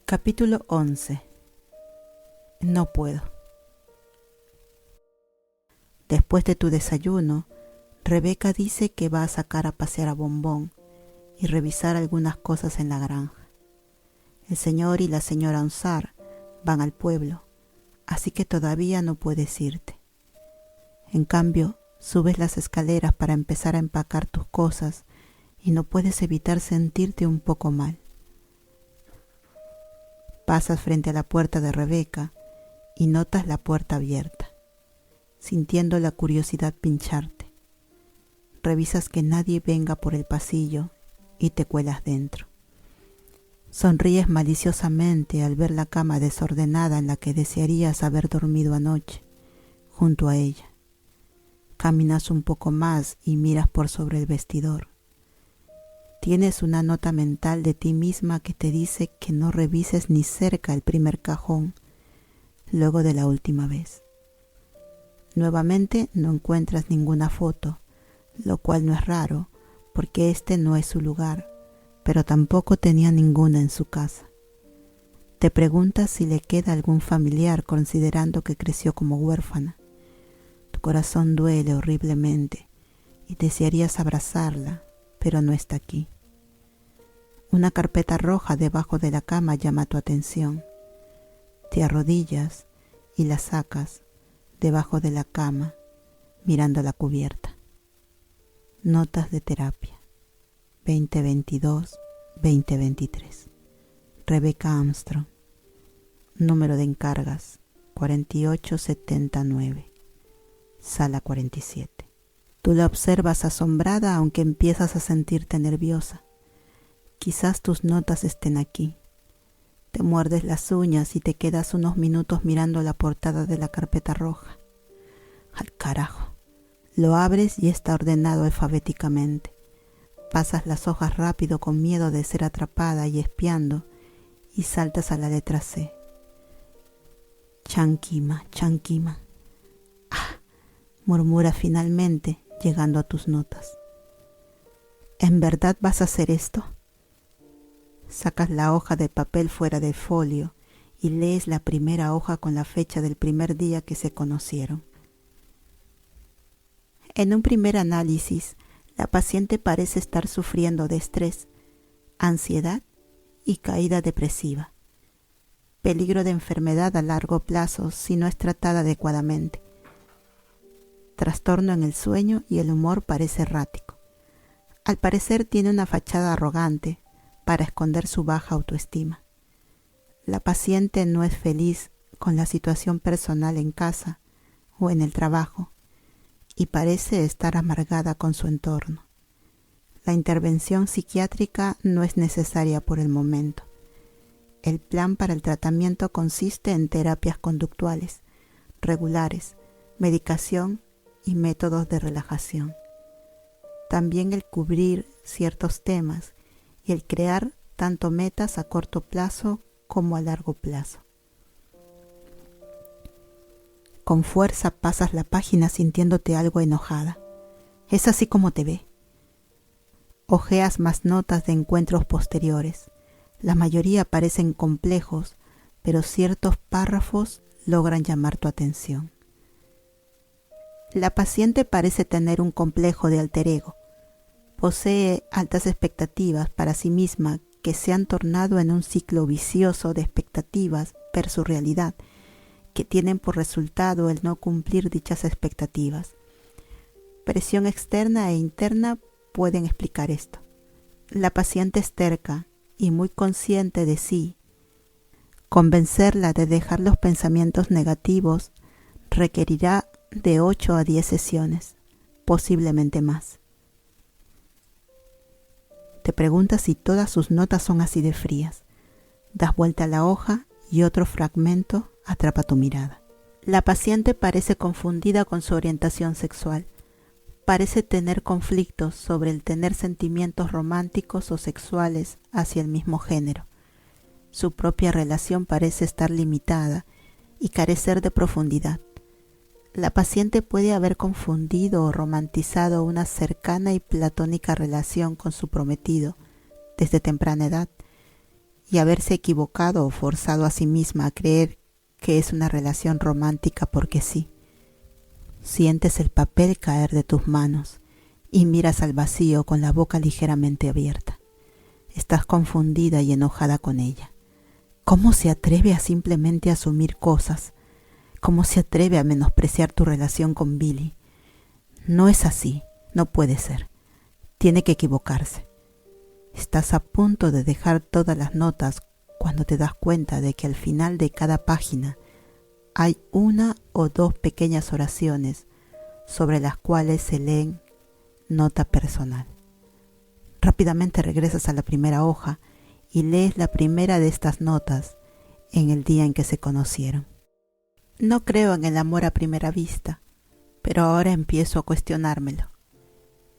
Capítulo 11. No puedo. Después de tu desayuno, Rebeca dice que va a sacar a pasear a Bombón y revisar algunas cosas en la granja. El señor y la señora Ansar van al pueblo, así que todavía no puedes irte. En cambio, subes las escaleras para empezar a empacar tus cosas y no puedes evitar sentirte un poco mal. Pasas frente a la puerta de Rebeca y notas la puerta abierta, sintiendo la curiosidad pincharte. Revisas que nadie venga por el pasillo y te cuelas dentro. Sonríes maliciosamente al ver la cama desordenada en la que desearías haber dormido anoche, junto a ella. Caminas un poco más y miras por sobre el vestidor. Tienes una nota mental de ti misma que te dice que no revises ni cerca el primer cajón, luego de la última vez. Nuevamente no encuentras ninguna foto, lo cual no es raro, porque este no es su lugar, pero tampoco tenía ninguna en su casa. Te preguntas si le queda algún familiar considerando que creció como huérfana. Tu corazón duele horriblemente y desearías abrazarla, pero no está aquí. Una carpeta roja debajo de la cama llama tu atención. Te arrodillas y la sacas debajo de la cama, mirando la cubierta. Notas de terapia 2022-2023. Rebecca Armstrong. Número de encargas 4879. Sala 47. Tú la observas asombrada, aunque empiezas a sentirte nerviosa. Quizás tus notas estén aquí. Te muerdes las uñas y te quedas unos minutos mirando la portada de la carpeta roja. ¡Al carajo! Lo abres y está ordenado alfabéticamente. Pasas las hojas rápido con miedo de ser atrapada y espiando y saltas a la letra C. Chanquima, Chanquima. ¡Ah! Murmura finalmente, llegando a tus notas. ¿En verdad vas a hacer esto? Sacas la hoja de papel fuera del folio y lees la primera hoja con la fecha del primer día que se conocieron. En un primer análisis, la paciente parece estar sufriendo de estrés, ansiedad y caída depresiva. Peligro de enfermedad a largo plazo si no es tratada adecuadamente. Trastorno en el sueño y el humor parece errático. Al parecer tiene una fachada arrogante para esconder su baja autoestima. La paciente no es feliz con la situación personal en casa o en el trabajo y parece estar amargada con su entorno. La intervención psiquiátrica no es necesaria por el momento. El plan para el tratamiento consiste en terapias conductuales, regulares, medicación y métodos de relajación. También el cubrir ciertos temas y el crear tanto metas a corto plazo como a largo plazo. Con fuerza pasas la página sintiéndote algo enojada. Es así como te ve. Hojeas más notas de encuentros posteriores. La mayoría parecen complejos, pero ciertos párrafos logran llamar tu atención. La paciente parece tener un complejo de alter ego. Posee altas expectativas para sí misma que se han tornado en un ciclo vicioso de expectativas versus realidad, que tienen por resultado el no cumplir dichas expectativas. Presión externa e interna pueden explicar esto. La paciente es terca y muy consciente de sí. Convencerla de dejar los pensamientos negativos requerirá de 8 a 10 sesiones, posiblemente más. Te preguntas si todas sus notas son así de frías. Das vuelta a la hoja y otro fragmento atrapa tu mirada. La paciente parece confundida con su orientación sexual. Parece tener conflictos sobre el tener sentimientos románticos o sexuales hacia el mismo género. Su propia relación parece estar limitada y carecer de profundidad. La paciente puede haber confundido o romantizado una cercana y platónica relación con su prometido desde temprana edad y haberse equivocado o forzado a sí misma a creer que es una relación romántica porque sí. Sientes el papel caer de tus manos y miras al vacío con la boca ligeramente abierta. Estás confundida y enojada con ella. ¿Cómo se atreve a simplemente asumir cosas? ¿Cómo se atreve a menospreciar tu relación con Billy? No es así, no puede ser. Tiene que equivocarse. Estás a punto de dejar todas las notas cuando te das cuenta de que al final de cada página hay una o dos pequeñas oraciones sobre las cuales se leen nota personal. Rápidamente regresas a la primera hoja y lees la primera de estas notas en el día en que se conocieron. No creo en el amor a primera vista, pero ahora empiezo a cuestionármelo.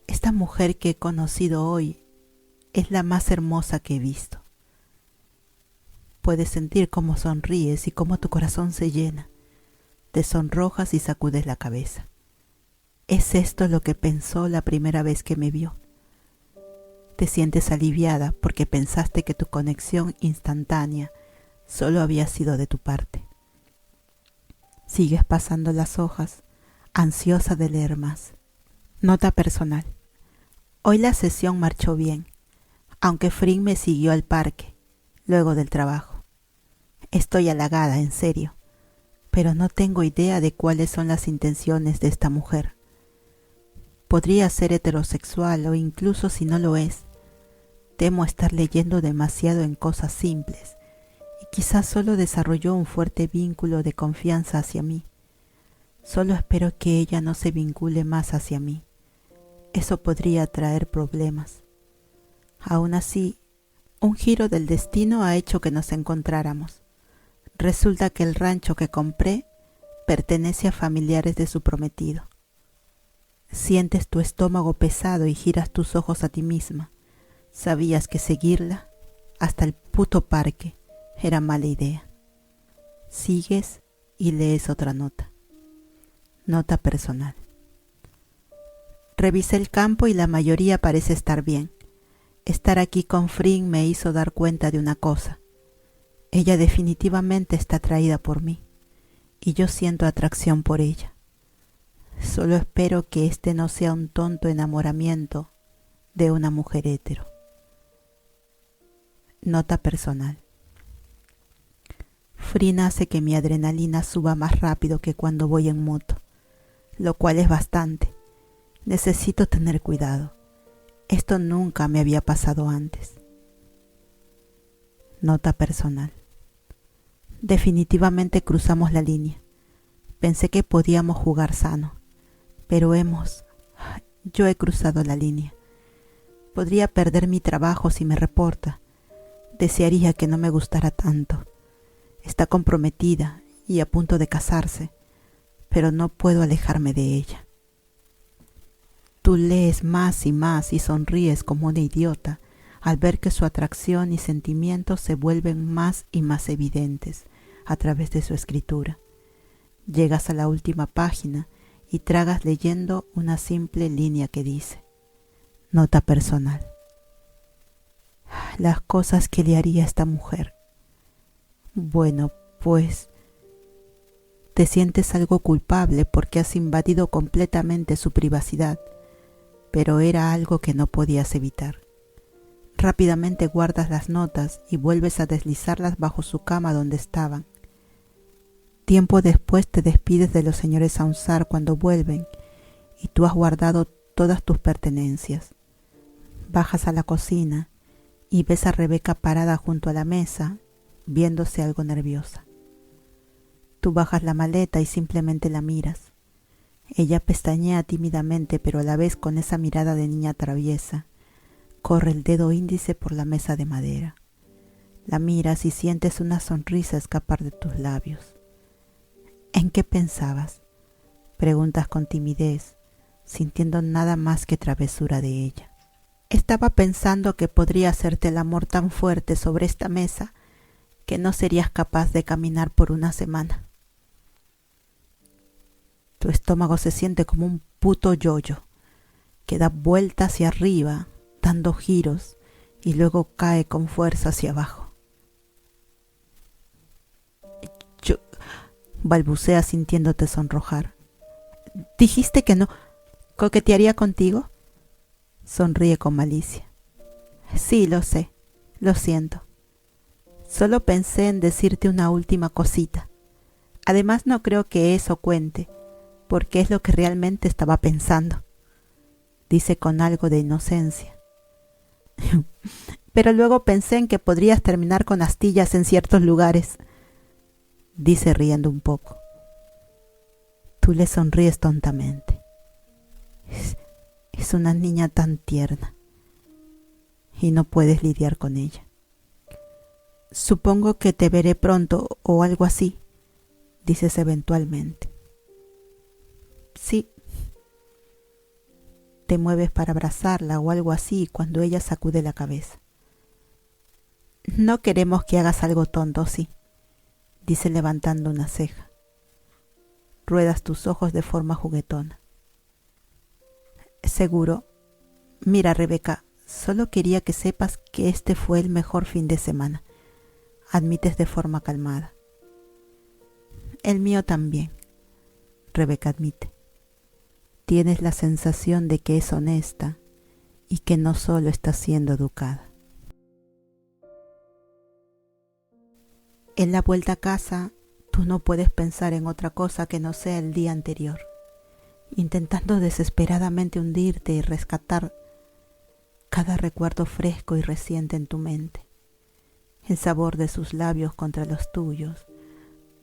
Esta mujer que he conocido hoy es la más hermosa que he visto. Puedes sentir cómo sonríes y cómo tu corazón se llena. Te sonrojas y sacudes la cabeza. ¿Es esto lo que pensó la primera vez que me vio? Te sientes aliviada porque pensaste que tu conexión instantánea solo había sido de tu parte. Sigues pasando las hojas, ansiosa de leer más. Nota personal. Hoy la sesión marchó bien, aunque Fring me siguió al parque, luego del trabajo. Estoy halagada, en serio, pero no tengo idea de cuáles son las intenciones de esta mujer. Podría ser heterosexual o incluso si no lo es. Temo estar leyendo demasiado en cosas simples y quizás solo desarrolló un fuerte vínculo de confianza hacia mí. Solo espero que ella no se vincule más hacia mí. Eso podría traer problemas. Aún así, un giro del destino ha hecho que nos encontráramos. Resulta que el rancho que compré pertenece a familiares de su prometido. Sientes tu estómago pesado y giras tus ojos a ti misma. Sabías que seguirla hasta el puto parque era mala idea. Sigues y lees otra nota. Nota personal. Revisé el campo y la mayoría parece estar bien. Estar aquí con Fring me hizo dar cuenta de una cosa. Ella definitivamente está atraída por mí y yo siento atracción por ella. Solo espero que este no sea un tonto enamoramiento de una mujer hetero. Nota personal. Fring hace que mi adrenalina suba más rápido que cuando voy en moto, lo cual es bastante. Necesito tener cuidado. Esto nunca me había pasado antes. Nota personal. Definitivamente cruzamos la línea. Pensé que podíamos jugar sano, pero yo he cruzado la línea. Podría perder mi trabajo si me reporta. Desearía que no me gustara tanto. Está comprometida y a punto de casarse, pero no puedo alejarme de ella. Tú lees más y sonríes como una idiota al ver que su atracción y sentimientos se vuelven más y más evidentes a través de su escritura. Llegas a la última página y tragas leyendo una simple línea que dice: nota personal. Las cosas que le haría a esta mujer. Bueno, pues te sientes algo culpable porque has invadido completamente su privacidad, pero era algo que no podías evitar. Rápidamente guardas las notas y vuelves a deslizarlas bajo su cama donde estaban. Tiempo después te despides de los señores Saussure cuando vuelven y tú has guardado todas tus pertenencias. Bajas a la cocina y ves a Rebeca parada junto a la mesa, viéndose algo nerviosa. Tú bajas la maleta y simplemente la miras. Ella pestañea tímidamente, pero a la vez con esa mirada de niña traviesa. Corre el dedo índice por la mesa de madera. La miras y sientes una sonrisa escapar de tus labios. ¿En qué pensabas?, preguntas con timidez, sintiendo nada más que travesura de ella. Estaba pensando que podría hacerte el amor tan fuerte sobre esta mesa que no serías capaz de caminar por una semana. Tu estómago se siente como un puto yoyo, que da vuelta hacia arriba, dando giros, y luego cae con fuerza hacia abajo. balbucea sintiéndote sonrojar. ¿Dijiste que no coquetearía contigo? Sonríe con malicia. Sí, lo sé, lo siento. Solo pensé en decirte una última cosita. Además, no creo que eso cuente, porque es lo que realmente estaba pensando, dice con algo de inocencia. Pero luego pensé en que podrías terminar con astillas en ciertos lugares, dice riendo un poco. Tú le sonríes tontamente. Es una niña tan tierna y no puedes lidiar con ella. Supongo que te veré pronto o algo así, dices eventualmente. Sí. Te mueves para abrazarla o algo así cuando ella sacude la cabeza. No queremos que hagas algo tonto, sí, dice levantando una ceja. Ruedas tus ojos de forma juguetona. Seguro. Mira, Rebeca, solo quería que sepas que este fue el mejor fin de semana, admites de forma calmada. El mío también, Rebeca admite. Tienes la sensación de que es honesta y que no solo está siendo educada. En la vuelta a casa, tú no puedes pensar en otra cosa que no sea el día anterior, intentando desesperadamente hundirte y rescatar cada recuerdo fresco y reciente en tu mente, el sabor de sus labios contra los tuyos,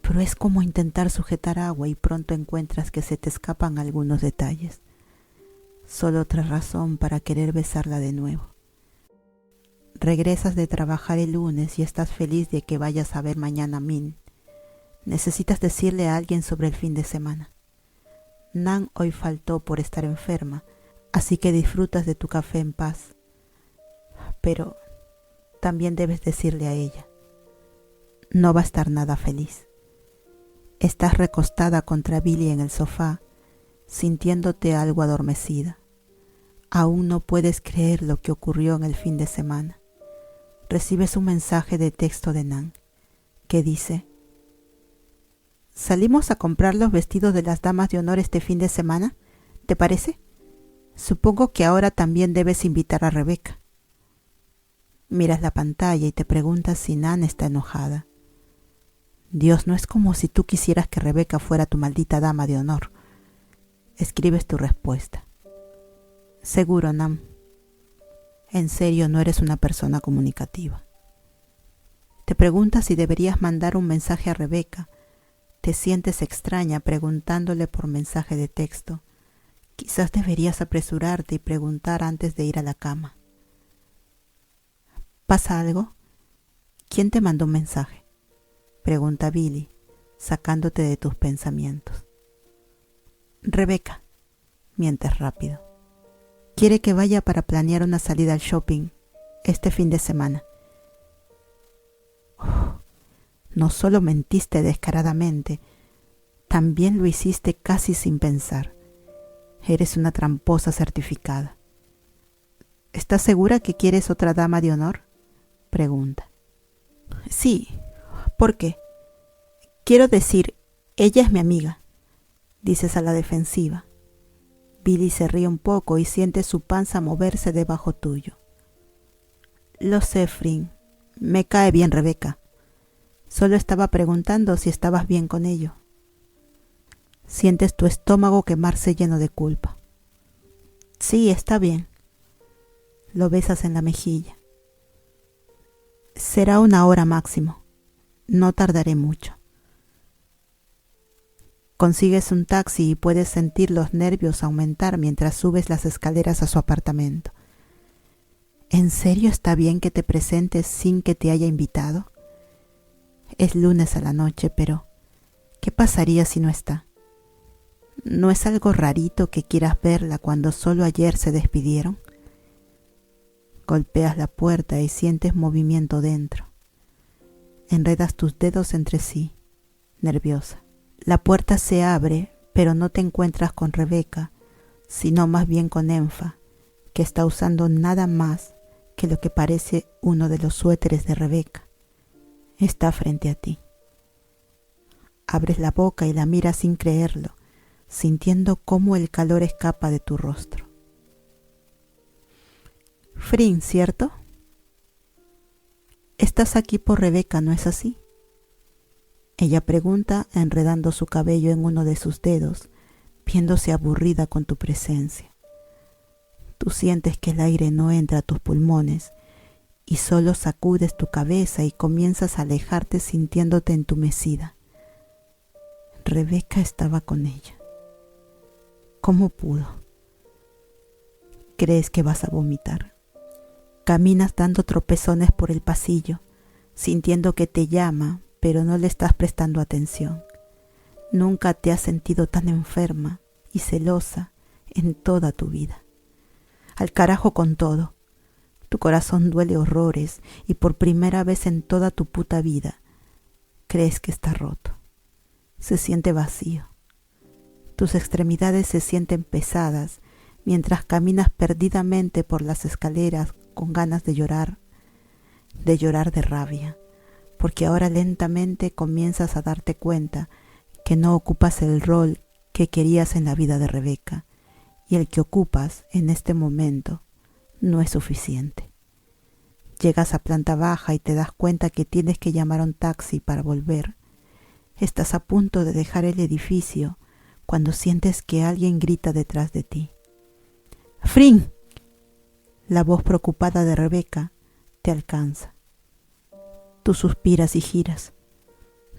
pero es como intentar sujetar agua y pronto encuentras que se te escapan algunos detalles. Solo otra razón para querer besarla de nuevo. Regresas de trabajar el lunes y estás feliz de que vayas a ver mañana a Min. Necesitas decirle a alguien sobre el fin de semana. Nan hoy faltó por estar enferma, así que disfrutas de tu café en paz. Pero también debes decirle a ella. No va a estar nada feliz. Estás recostada contra Billy en el sofá, sintiéndote algo adormecida. Aún no puedes creer lo que ocurrió en el fin de semana. Recibes un mensaje de texto de Nan, que dice: ¿salimos a comprar los vestidos de las damas de honor este fin de semana? ¿Te parece? Supongo que ahora también debes invitar a Rebeca. Miras la pantalla y te preguntas si Nan está enojada. Dios, no es como si tú quisieras que Rebeca fuera tu maldita dama de honor. Escribes tu respuesta. Seguro, Nan. En serio, no eres una persona comunicativa. Te preguntas si deberías mandar un mensaje a Rebeca. Te sientes extraña preguntándole por mensaje de texto. Quizás deberías apresurarte y preguntar antes de ir a la cama. ¿Pasa algo? ¿Quién te mandó un mensaje? Pregunta Billy, sacándote de tus pensamientos. Rebeca, mientes rápido. Quiere que vaya para planear una salida al shopping este fin de semana. No solo mentiste descaradamente, también lo hiciste casi sin pensar. Eres una tramposa certificada. ¿Estás segura que quieres otra dama de honor? Pregunta. Sí. ¿Por qué? Quiero decir, ella es mi amiga, dices a la defensiva. Billy se ríe un poco y siente su panza moverse debajo tuyo. Lo sé, Frin. Me cae bien Rebeca. Solo estaba preguntando si estabas bien con ello. Sientes tu estómago quemarse lleno de culpa. Sí, está bien. Lo besas en la mejilla. Será 1 hora máximo. No tardaré mucho. Consigues un taxi y puedes sentir los nervios aumentar mientras subes las escaleras a su apartamento. ¿En serio está bien que te presentes sin que te haya invitado? Es lunes a la noche, pero ¿qué pasaría si no está? ¿No es algo rarito que quieras verla cuando solo ayer se despidieron? Golpeas la puerta y sientes movimiento dentro. Enredas tus dedos entre sí, nerviosa. La puerta se abre, pero no te encuentras con Rebeca, sino más bien con Enfa, que está usando nada más que lo que parece uno de los suéteres de Rebeca. Está frente a ti. Abres la boca y la miras sin creerlo, sintiendo cómo el calor escapa de tu rostro. Frin, ¿cierto? Estás aquí por Rebeca, ¿no es así? Ella pregunta, enredando su cabello en uno de sus dedos, viéndose aburrida con tu presencia. Tú sientes que el aire no entra a tus pulmones y solo sacudes tu cabeza y comienzas a alejarte sintiéndote entumecida. Rebeca estaba con ella. ¿Cómo pudo? ¿Crees que vas a vomitar? Caminas dando tropezones por el pasillo, sintiendo que te llama, pero no le estás prestando atención. Nunca te has sentido tan enferma y celosa en toda tu vida. Al carajo con todo. Tu corazón duele horrores y por primera vez en toda tu puta vida crees que está roto. Se siente vacío. Tus extremidades se sienten pesadas mientras caminas perdidamente por las escaleras con ganas de llorar de rabia, porque ahora lentamente comienzas a darte cuenta que no ocupas el rol que querías en la vida de Rebeca, y el que ocupas en este momento no es suficiente. Llegas a planta baja y te das cuenta que tienes que llamar a un taxi para volver. Estás a punto de dejar el edificio cuando sientes que alguien grita detrás de ti. ¡Frin! La voz preocupada de Rebeca te alcanza. Tú suspiras y giras.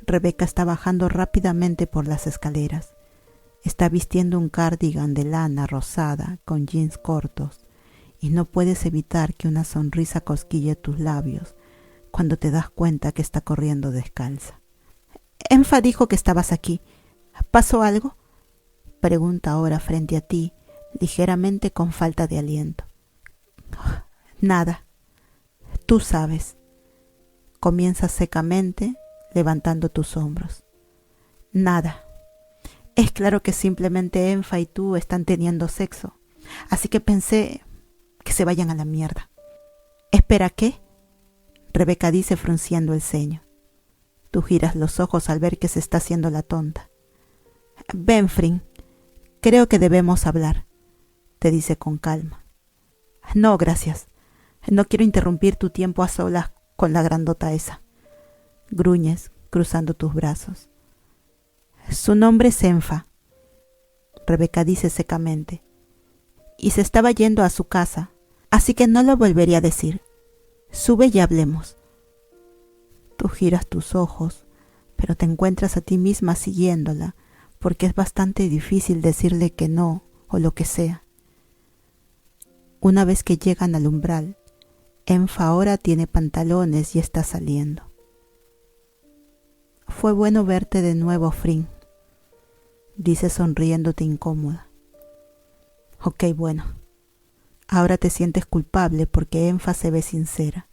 Rebeca está bajando rápidamente por las escaleras. Está vistiendo un cardigan de lana rosada con jeans cortos y no puedes evitar que una sonrisa cosquille tus labios cuando te das cuenta que está corriendo descalza. Enfa dijo que estabas aquí. ¿Pasó algo? Pregunta ahora frente a ti, ligeramente con falta de aliento. Nada. Tú sabes. Comienzas secamente, levantando tus hombros. Nada. Es claro que simplemente Enfa y tú están teniendo sexo, así que pensé que se vayan a la mierda. ¿Espera qué? Rebeca dice frunciendo el ceño. Tú giras los ojos al ver que se está haciendo la tonta. Ven, Frin, creo que debemos hablar, te dice con calma. No, gracias. No quiero interrumpir tu tiempo a solas con la grandota esa. Gruñes, cruzando tus brazos. Su nombre es Enfa, Rebeca dice secamente, y se estaba yendo a su casa, así que no lo volvería a decir. Sube y hablemos. Tú giras tus ojos, pero te encuentras a ti misma siguiéndola, porque es bastante difícil decirle que no o lo que sea. Una vez que llegan al umbral, Enfa ahora tiene pantalones y está saliendo. Fue bueno verte de nuevo, Frin, dice sonriéndote incómoda. Ok, bueno. Ahora te sientes culpable porque Enfa se ve sincera.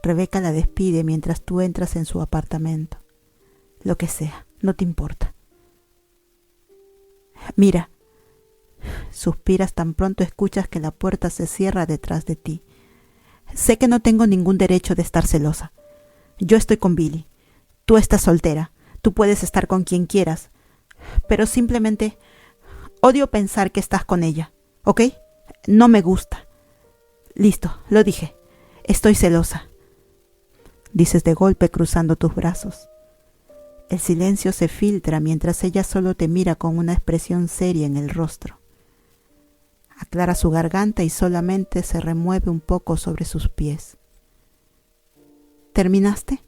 Rebeca la despide mientras tú entras en su apartamento. Lo que sea, no te importa. Mira, suspiras tan pronto escuchas que la puerta se cierra detrás de ti. Sé que no tengo ningún derecho de estar celosa. Yo estoy con Billy. Tú estás soltera. Tú puedes estar con quien quieras. Pero simplemente odio pensar que estás con ella, ¿ok? No me gusta. Listo, lo dije. Estoy celosa. Dices de golpe cruzando tus brazos. El silencio se filtra mientras ella solo te mira con una expresión seria en el rostro. Aclara su garganta y solamente se remueve un poco sobre sus pies. ¿Terminaste?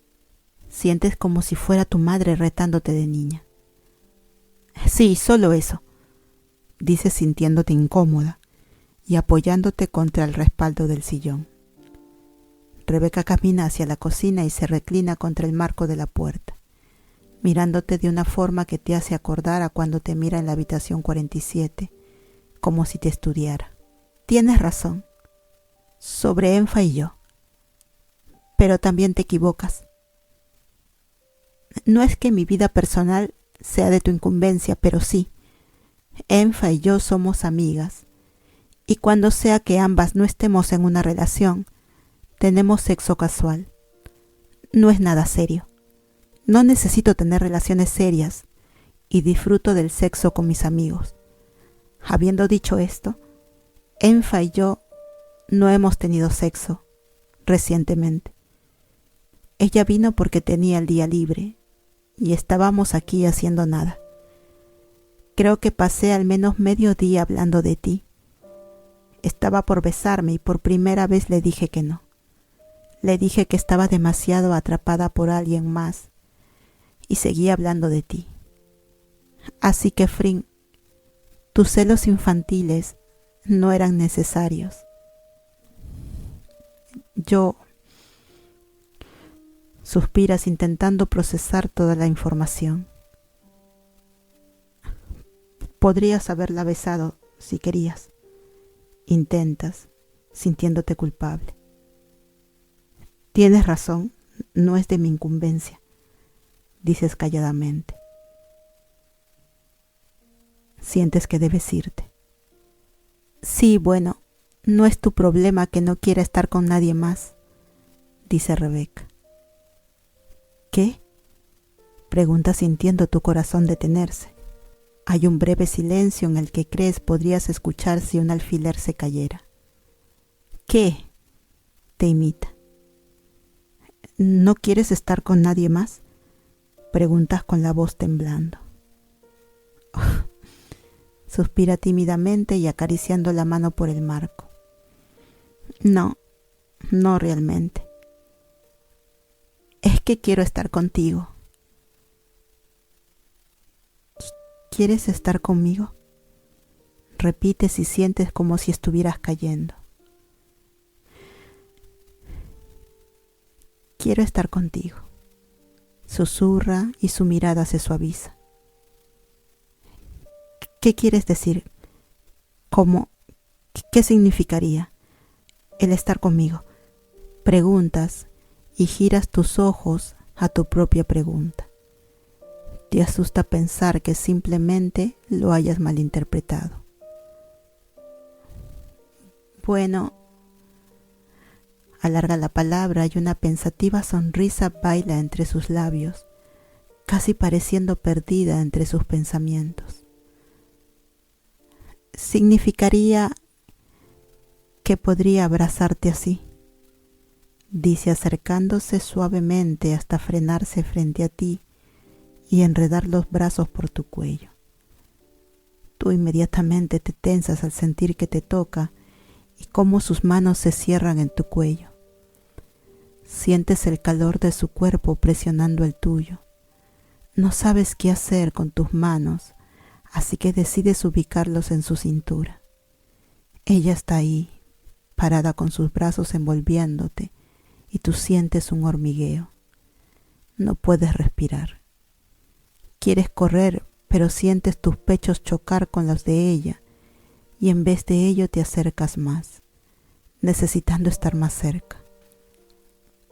Sientes como si fuera tu madre retándote de niña. Sí, solo eso, dices sintiéndote incómoda y apoyándote contra el respaldo del sillón. Rebeca camina hacia la cocina y se reclina contra el marco de la puerta, mirándote de una forma que te hace acordar a cuando te mira en la habitación 47, como si te estudiara. Tienes razón, sobre Enfa y yo, pero también te equivocas. No es que mi vida personal sea de tu incumbencia, pero sí, Enfa y yo somos amigas, y cuando sea que ambas no estemos en una relación, tenemos sexo casual. No es nada serio. No necesito tener relaciones serias y disfruto del sexo con mis amigos. Habiendo dicho esto, Enfa y yo no hemos tenido sexo recientemente. Ella vino porque tenía el día libre y estábamos aquí haciendo nada. Creo que pasé al menos medio día hablando de ti. Estaba por besarme y por primera vez le dije que no. Le dije que estaba demasiado atrapada por alguien más y seguí hablando de ti. Así que, Fring, tus celos infantiles no eran necesarios. Yo... Suspiras intentando procesar toda la información. Podrías haberla besado si querías. Intentas, sintiéndote culpable. Tienes razón, no es de mi incumbencia, dices calladamente. Sientes que debes irte. Sí, bueno, no es tu problema que no quiera estar con nadie más, dice Rebeca. ¿Qué? Pregunta sintiendo tu corazón detenerse. Hay un breve silencio en el que crees podrías escuchar si un alfiler se cayera. ¿Qué? Te imita. ¿No quieres estar con nadie más? Preguntas con la voz temblando. Suspira tímidamente y acariciando la mano por el marco. No realmente. Es que quiero estar contigo. ¿Quieres estar conmigo? Repites y sientes como si estuvieras cayendo. Quiero estar contigo. Susurra y su mirada se suaviza. ¿Qué quieres decir? ¿Cómo? ¿Qué significaría el estar conmigo? Preguntas y giras tus ojos a tu propia pregunta. Te asusta pensar que simplemente lo hayas malinterpretado. Bueno, alarga la palabra y una pensativa sonrisa baila entre sus labios, casi pareciendo perdida entre sus pensamientos. Significaría que podría abrazarte así, dice acercándose suavemente hasta frenarse frente a ti y enredar los brazos por tu cuello. Tú inmediatamente te tensas al sentir que te toca y cómo sus manos se cierran en tu cuello. Sientes el calor de su cuerpo presionando el tuyo. No sabes qué hacer con tus manos, así que decides ubicarlos en su cintura. Ella está ahí, parada con sus brazos envolviéndote, y tú sientes un hormigueo. No puedes respirar. Quieres correr, pero sientes tus pechos chocar con los de ella, y en vez de ello te acercas más, necesitando estar más cerca.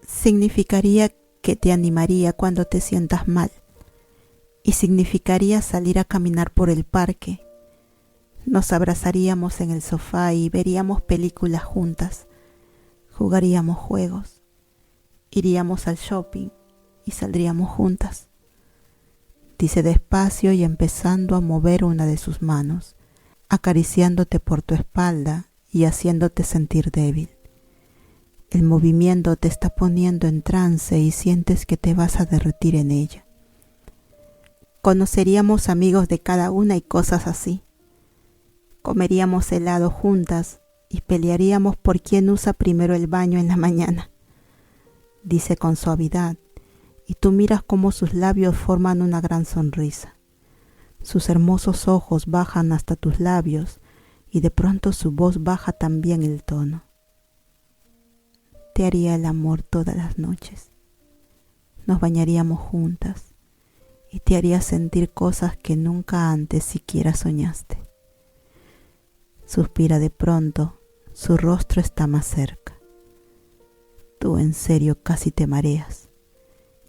Significaría que te animaría cuando te sientas mal, y significaría salir a caminar por el parque. Nos abrazaríamos en el sofá y veríamos películas juntas, jugaríamos juegos, iríamos al shopping y saldríamos juntas. Dice despacio y empezando a mover una de sus manos, acariciándote por tu espalda y haciéndote sentir débil. El movimiento te está poniendo en trance y sientes que te vas a derretir en ella. Conoceríamos amigos de cada una y cosas así. Comeríamos helado juntas y pelearíamos por quién usa primero el baño en la mañana, dice con suavidad, y tú miras cómo sus labios forman una gran sonrisa. Sus hermosos ojos bajan hasta tus labios y de pronto su voz baja también el tono. Te haría el amor todas las noches. Nos bañaríamos juntas y te haría sentir cosas que nunca antes siquiera soñaste. Suspira de pronto, su rostro está más cerca. Tú en serio casi te mareas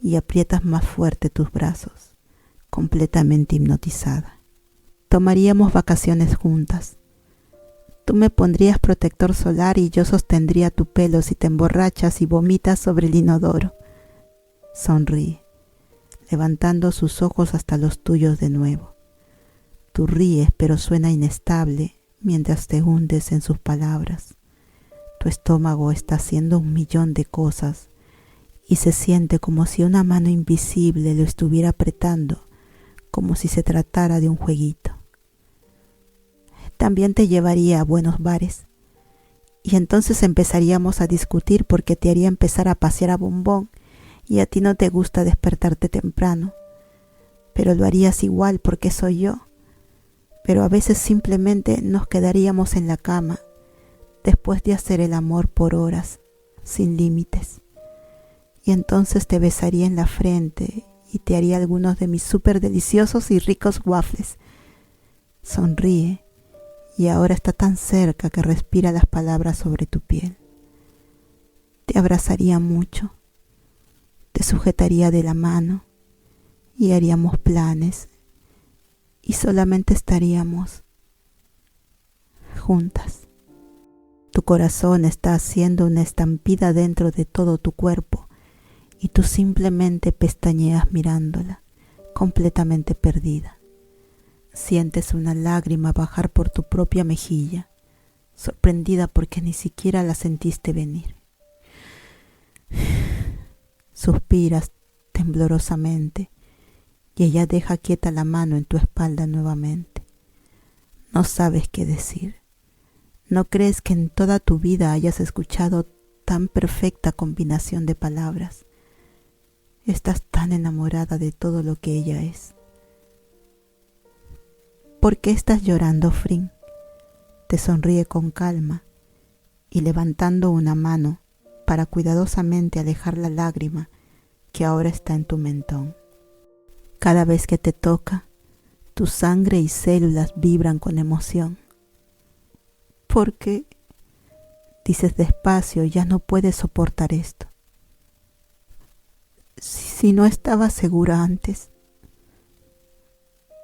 y aprietas más fuerte tus brazos, completamente hipnotizada. Tomaríamos vacaciones juntas. Tú me pondrías protector solar y yo sostendría tu pelo si te emborrachas y vomitas sobre el inodoro. Sonríe. levantando sus ojos hasta los tuyos de nuevo. Tú ríes, pero suena inestable mientras te hundes en sus palabras. Tu estómago está haciendo 1.000.000 de cosas y se siente como si una mano invisible lo estuviera apretando, como si se tratara de un jueguito. También te llevaría a buenos bares y entonces empezaríamos a discutir porque te haría empezar a pasear a Bombón y a ti no te gusta despertarte temprano, pero lo harías igual porque soy yo. Pero a veces simplemente nos quedaríamos en la cama después de hacer el amor por horas, sin límites. Y entonces te besaría en la frente y te haría algunos de mis súper deliciosos y ricos waffles. Sonríe y ahora está tan cerca que respira las palabras sobre tu piel. Te abrazaría mucho, te sujetaría de la mano y haríamos planes y solamente estaríamos juntas. Tu corazón está haciendo una estampida dentro de todo tu cuerpo y tú simplemente pestañeas mirándola, completamente perdida. Sientes una lágrima bajar por tu propia mejilla, sorprendida porque ni siquiera la sentiste venir. Suspiras temblorosamente y ella deja quieta la mano en tu espalda nuevamente. No sabes qué decir. No crees que en toda tu vida hayas escuchado tan perfecta combinación de palabras. Estás tan enamorada de todo lo que ella es. ¿Por qué estás llorando, Frin? Te sonríe con calma y levantando una mano para cuidadosamente alejar la lágrima que ahora está en tu mentón. Cada vez que te toca, tu sangre y células vibran con emoción. Porque, dices despacio, ya no puedes soportar esto. Si no estaba segura antes,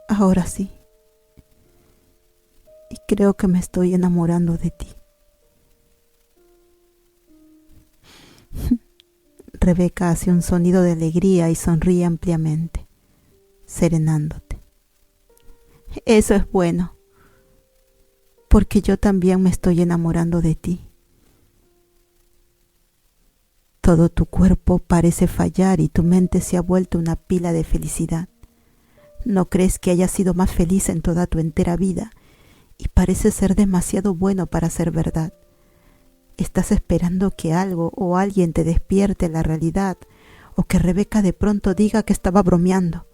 ahora sí. Y creo que me estoy enamorando de ti. Rebeca hace un sonido de alegría y sonríe ampliamente, serenándote. Eso es bueno, porque yo también me estoy enamorando de ti. Todo tu cuerpo parece fallar y tu mente se ha vuelto una pila de felicidad. No crees que hayas sido más feliz en toda tu entera vida y parece ser demasiado bueno para ser verdad. Estás esperando que algo o alguien te despierte la realidad o que Rebeca de pronto diga que estaba bromeando.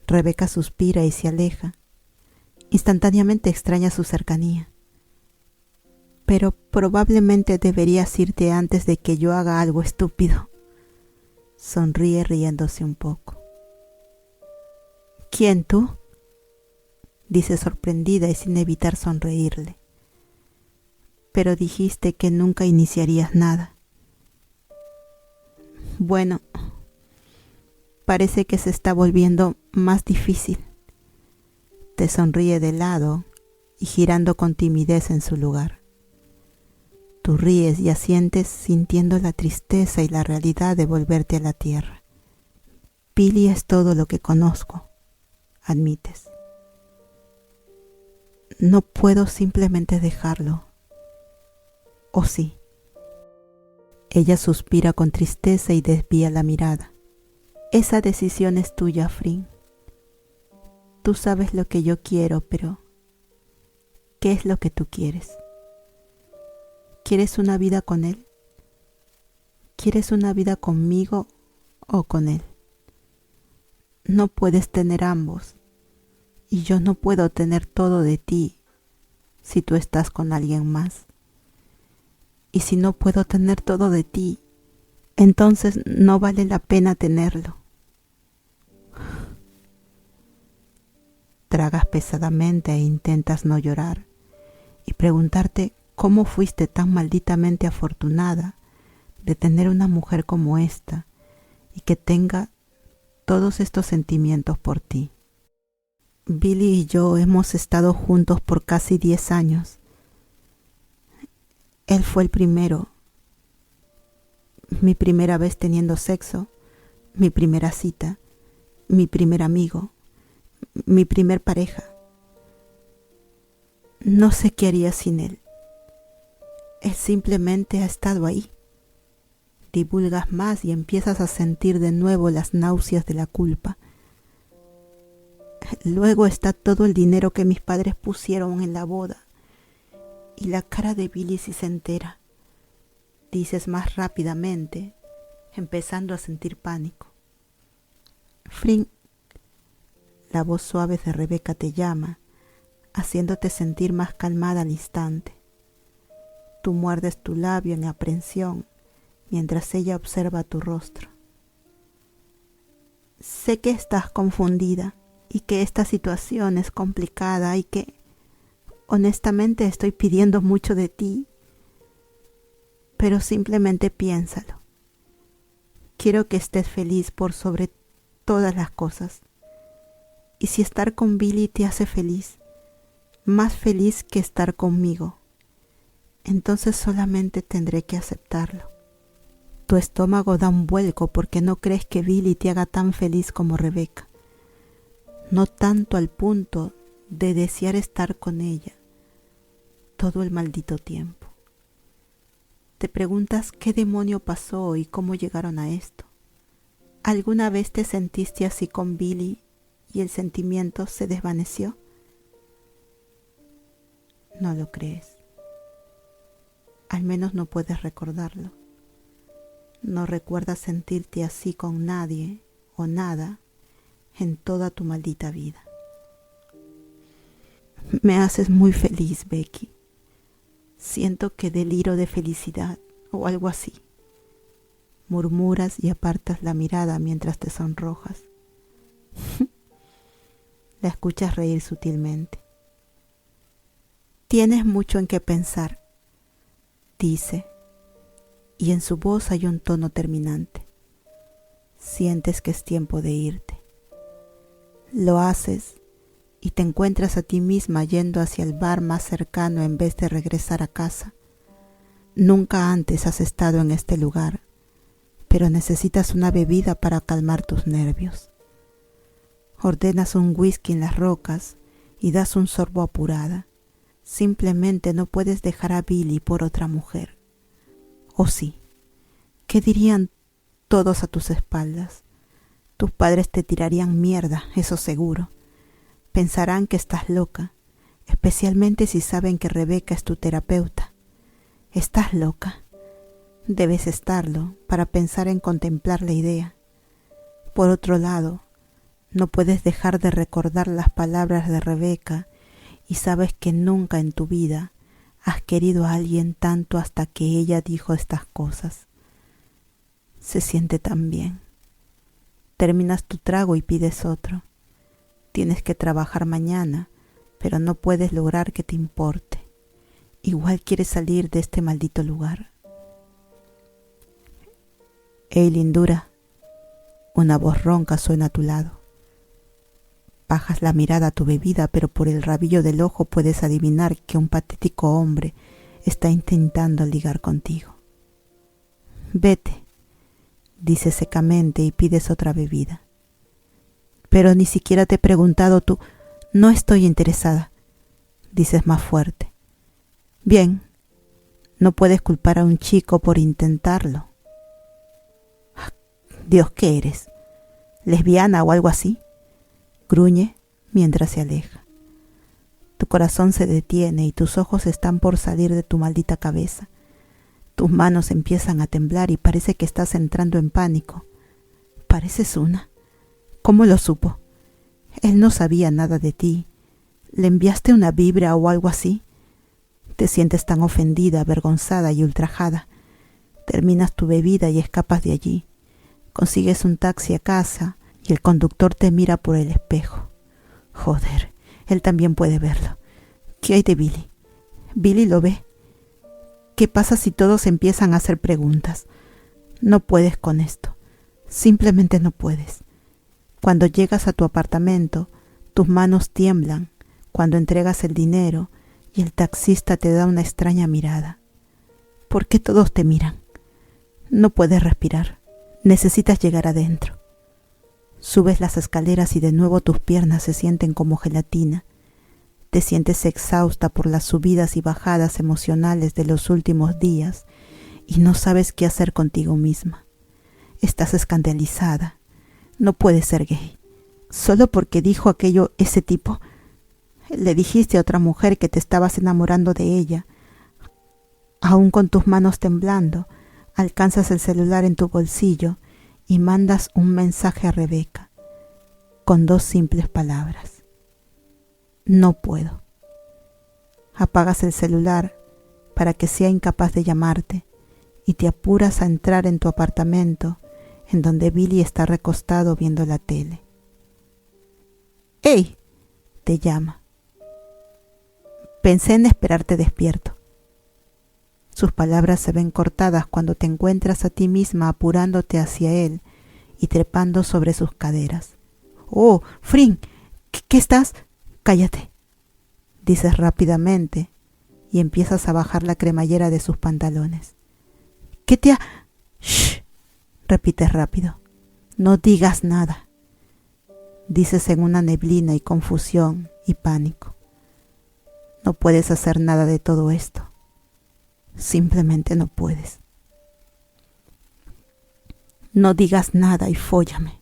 Rebeca suspira y se aleja. Instantáneamente extraña su cercanía. Pero probablemente deberías irte antes de que yo haga algo estúpido. Sonríe riéndose un poco. ¿Quién, tú? Dice sorprendida y sin evitar sonreírle. Pero dijiste que nunca iniciarías nada. Bueno, parece que se está volviendo más difícil. Te sonríe de lado y girando con timidez en su lugar. Tú ríes y asientes sintiendo la tristeza y la realidad de volverte a la tierra. Billy es todo lo que conozco, admites. No puedo simplemente dejarlo. ¿O sí? Ella suspira con tristeza y desvía la mirada. Esa decisión es tuya, Frin. Tú sabes lo que yo quiero, pero ¿qué es lo que tú quieres? ¿Quieres una vida con él? ¿Quieres una vida conmigo o con él? No puedes tener ambos, y yo no puedo tener todo de ti si tú estás con alguien más. Y si no puedo tener todo de ti, entonces no vale la pena tenerlo. Tragas pesadamente e intentas no llorar y preguntarte cómo fuiste tan malditamente afortunada de tener una mujer como esta y que tenga todos estos sentimientos por ti. Billy y yo hemos estado juntos por casi 10 años. Él fue el primero. mi primera vez teniendo sexo, mi primera cita, mi primer amigo, mi primer pareja. No sé qué haría sin él. Él simplemente ha estado ahí. Divulgas más y empiezas a sentir de nuevo las náuseas de la culpa. Luego está todo el dinero que mis padres pusieron en la boda. Y la cara de Billy si se entera. Dices más rápidamente, empezando a sentir pánico. Flynn, la voz suave de Rebeca te llama, haciéndote sentir más calmada al instante. Tú muerdes tu labio en aprensión mientras ella observa tu rostro. Sé que estás confundida y que esta situación es complicada y que honestamente estoy pidiendo mucho de ti, pero simplemente piénsalo. Quiero que estés feliz por sobre todas las cosas. Y si estar con Billy te hace feliz, más feliz que estar conmigo, entonces solamente tendré que aceptarlo. Tu estómago da un vuelco porque no crees que Billy te haga tan feliz como Rebeca. No tanto al punto de desear estar con ella todo el maldito tiempo. Te preguntas qué demonio pasó y cómo llegaron a esto. ¿Alguna vez te sentiste así con Billy y el sentimiento se desvaneció? No lo crees. Al menos no puedes recordarlo. No recuerdas sentirte así con nadie o nada en toda tu maldita vida. Me haces muy feliz, Becky. Siento que deliro de felicidad o algo así. Murmuras y apartas la mirada mientras te sonrojas. La escuchas reír sutilmente. Tienes mucho en qué pensar, dice, y en su voz hay un tono terminante. Sientes que es tiempo de irte. Lo haces y te encuentras a ti misma yendo hacia el bar más cercano en vez de regresar a casa. Nunca antes has estado en este lugar, pero necesitas una bebida para calmar tus nervios. Ordenas un whisky en las rocas y das un sorbo apurada. Simplemente no puedes dejar a Billy por otra mujer. ¿O sí? ¿Qué dirían todos a tus espaldas? Tus padres te tirarían mierda, eso seguro. Pensarán que estás loca, especialmente si saben que Rebeca es tu terapeuta. ¿Estás loca? Debes estarlo para pensar en contemplar la idea. Por otro lado, no puedes dejar de recordar las palabras de Rebeca y sabes que nunca en tu vida has querido a alguien tanto hasta que ella dijo estas cosas. Se siente tan bien. Terminas tu trago y pides otro. Tienes que trabajar mañana, pero no puedes lograr que te importe. Igual quieres salir de este maldito lugar. Hey, lindura, una voz ronca suena a tu lado. Bajas la mirada a tu bebida, pero por el rabillo del ojo puedes adivinar que un patético hombre está intentando ligar contigo. Vete, dices secamente y pides otra bebida. Pero ni siquiera te he preguntado tú. No estoy interesada, dices más fuerte. Bien, no puedes culpar a un chico por intentarlo. Dios, ¿qué eres? ¿Lesbiana o algo así? Gruñe mientras se aleja. Tu corazón se detiene y tus ojos están por salir de tu maldita cabeza. Tus manos empiezan a temblar y parece que estás entrando en pánico. Pareces una. ¿Cómo lo supo? Él no sabía nada de ti. ¿Le enviaste una vibra o algo así? Te sientes tan ofendida, avergonzada y ultrajada. Terminas tu bebida y escapas de allí. Consigues un taxi a casa y el conductor te mira por el espejo. Joder, él también puede verlo. ¿Qué hay de Billy? Billy lo ve. ¿Qué pasa si todos empiezan a hacer preguntas? No puedes con esto. Simplemente no puedes. Cuando llegas a tu apartamento, tus manos tiemblan cuando entregas el dinero y el taxista te da una extraña mirada. ¿Por qué todos te miran? No puedes respirar. Necesitas llegar adentro. Subes las escaleras y de nuevo tus piernas se sienten como gelatina. Te sientes exhausta por las subidas y bajadas emocionales de los últimos días y no sabes qué hacer contigo misma. Estás escandalizada. No puedes ser gay. Solo porque dijo aquello ese tipo. Le dijiste a otra mujer que te estabas enamorando de ella. Aún con tus manos temblando, alcanzas el celular en tu bolsillo y mandas un mensaje a Rebeca con 2 simples palabras. No puedo. Apagas el celular para que sea incapaz de llamarte y te apuras a entrar en tu apartamento, en donde Billy está recostado viendo la tele. ¡Hey!, te llama. Pensé en esperarte despierto. Sus palabras se ven cortadas cuando te encuentras a ti misma apurándote hacia él y trepando sobre sus caderas. ¡Oh, Frin! ¿Qué estás? Cállate, dices rápidamente y empiezas a bajar la cremallera de sus pantalones. ¿Qué te ha...? ¡Shh!, repites rápido. No digas nada, dices en una neblina y confusión y pánico. No puedes hacer nada de todo esto. Simplemente no puedes. No digas nada y fóllame.